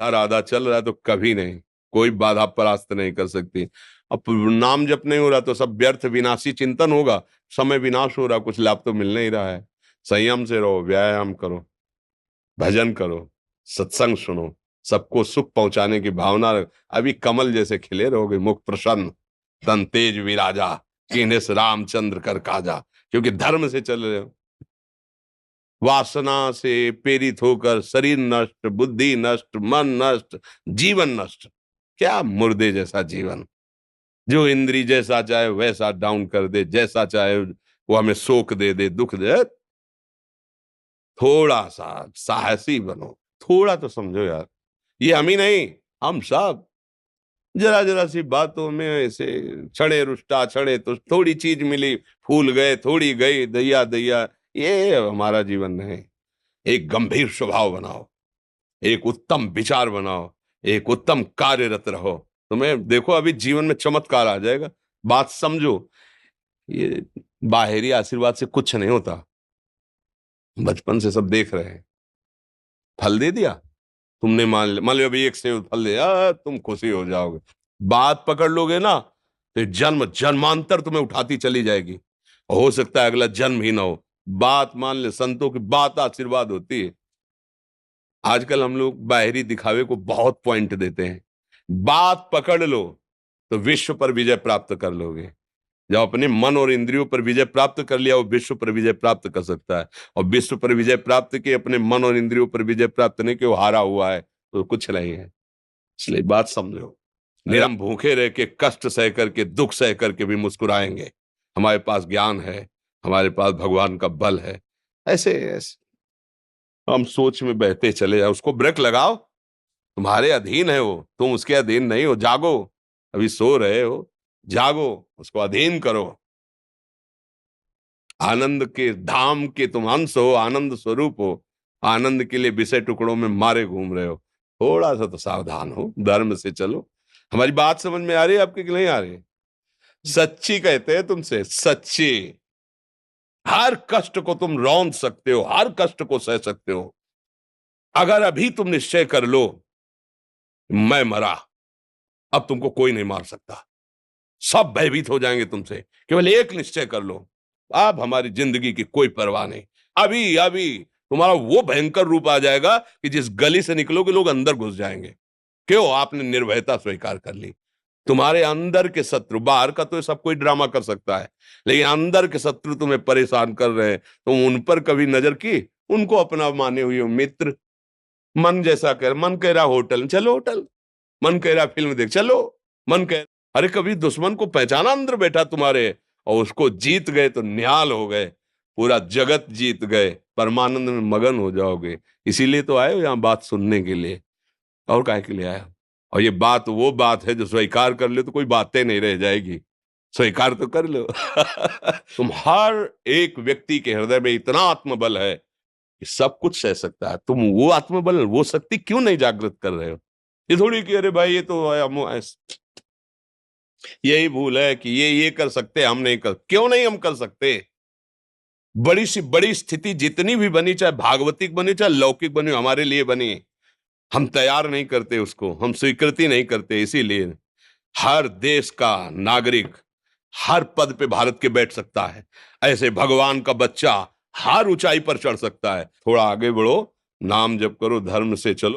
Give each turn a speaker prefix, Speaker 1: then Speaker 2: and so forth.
Speaker 1: राधा चल रहा है तो कभी नहीं, कोई बाधा परास्त नहीं कर सकती। अब नाम जप नहीं हो रहा तो सब व्यर्थ विनाशी चिंतन होगा, समय विनाश हो रहा, कुछ लाभ तो मिल नहीं रहा है। संयम से रहो, व्यायाम करो, भजन करो, सत्संग सुनो, सबको सुख पहुंचाने की भावना अभी कमल जैसे खिले रहोगे, मुख प्रसन्न, तन तेज विराजा, कीन्हिस रामचंद्र कर काजा, क्योंकि धर्म से चल रहे हो। वासना से प्रेरित होकर शरीर नष्ट, बुद्धि नष्ट, मन नष्ट, जीवन नष्ट। क्या मुर्दे जैसा जीवन, जो इंद्री जैसा चाहे वैसा डाउन कर दे, जैसा चाहे वो हमें शोक दे दे, दुख दे। थोड़ा सा साहसी बनो, थोड़ा तो समझो यार, ये हम ही नहीं, हम सब जरा जरा सी बातों में ऐसे छड़े रुष्टा छड़े तो थोड़ी चीज मिली, फूल गए, थोड़ी गई, दैया दैया, ये हमारा जीवन नहीं। एक गंभीर स्वभाव बनाओ, एक उत्तम विचार बनाओ, एक उत्तम कार्यरत रहो, तुम्हें देखो अभी जीवन में चमत्कार आ जाएगा। बात समझो, ये बाहरी आशीर्वाद से कुछ नहीं होता, बचपन से सब देख रहे हैं। फल दे दिया तुमने, मान लो अभी एक सेब फल दिया, तुम खुशी हो जाओगे। बात पकड़ लोगे ना तो जन्म जन्मांतर तुम्हें उठाती चली जाएगी, हो सकता है अगला जन्म ही ना हो। बात मान ले, संतों की बात आशीर्वाद होती है। आजकल हम लोग बाहरी दिखावे को बहुत पॉइंट देते हैं, बात पकड़ लो तो विश्व पर विजय प्राप्त कर लोगे। जब अपने मन और इंद्रियों पर विजय प्राप्त कर लिया, वो विश्व पर विजय प्राप्त कर सकता है। और विश्व पर विजय प्राप्त किए, अपने मन और इंद्रियों पर विजय प्राप्त नहीं किए, वो हारा हुआ है तो कुछ नहीं है। इसलिए बात समझो, निरम भूखे रह के, कष्ट सह करके, दुख सह करके भी मुस्कुराएंगे। हमारे पास ज्ञान है, हमारे पास भगवान का बल है। ऐसे ऐसे हम सोच में बहते चले जाओ, उसको ब्रेक लगाओ, तुम्हारे अधीन है वो, तुम उसके अधीन नहीं हो। जागो, अभी सो रहे हो, जागो, उसको अधीन करो। आनंद के धाम के तुम अंश हो, आनंद स्वरूप हो, आनंद के लिए विषय टुकड़ों में मारे घूम रहे हो। थोड़ा सा तो सावधान हो, धर्म से चलो। हमारी बात समझ में आ रही है आपकी कि नहीं आ रही? सच्ची कहते हैं तुमसे, सच्ची। हर कष्ट को तुम रौंद सकते हो, हर कष्ट को सह सकते हो, अगर अभी तुम निश्चय कर लो मैं मरा, अब तुमको कोई नहीं मार सकता। सब भयभीत हो जाएंगे तुमसे, केवल एक निश्चय कर लो, अब हमारी जिंदगी की कोई परवाह नहीं। अभी अभी तुम्हारा वो भयंकर रूप आ जाएगा कि जिस गली से निकलोगे लोग अंदर घुस जाएंगे। क्यों? आपने निर्भयता स्वीकार कर ली। तुम्हारे अंदर के शत्रु, बाहर का तो सब कोई ड्रामा कर सकता है, लेकिन अंदर के शत्रु तुम्हें परेशान कर रहे हैं, तुम उन पर कभी नजर की? उनको अपना माने हुए हो मित्र। मन जैसा कर, मन कह रहा होटल चलो होटल, मन कह रहा फिल्म देख चलो, मन कह, अरे कभी दुश्मन को पहचाना अंदर बैठा तुम्हारे, और उसको जीत गए तो निहाल हो गए, पूरा जगत जीत गए, परमानंद में मगन हो जाओगे। इसीलिए तो आए हो यहाँ बात सुनने के लिए, और काहे के लिए आए हो? और ये बात वो बात है जो स्वीकार कर ले तो कोई बातें नहीं रह जाएगी, स्वीकार तो कर लो। तुम हर एक व्यक्ति के हृदय में इतना आत्मबल है कि सब कुछ सह सकता है। तुम वो आत्मबल, वो शक्ति क्यों नहीं जागृत कर रहे हो? ये थोड़ी कि अरे भाई ये तो यही भूल है कि ये कर सकते, हम नहीं कर, क्यों नहीं हम कर सकते? बड़ी सी बड़ी स्थिति जितनी भी बनी, चाहे भागवतिक बनी चाहे लौकिक बनी, हमारे लिए बनी, हम तैयार नहीं करते उसको, हम स्वीकृति नहीं करते। इसीलिए हर देश का नागरिक हर पद पे भारत के बैठ सकता है, ऐसे भगवान का बच्चा हर ऊंचाई पर चढ़ सकता है। थोड़ा आगे बढ़ो, नाम जप करो, धर्म से चलो।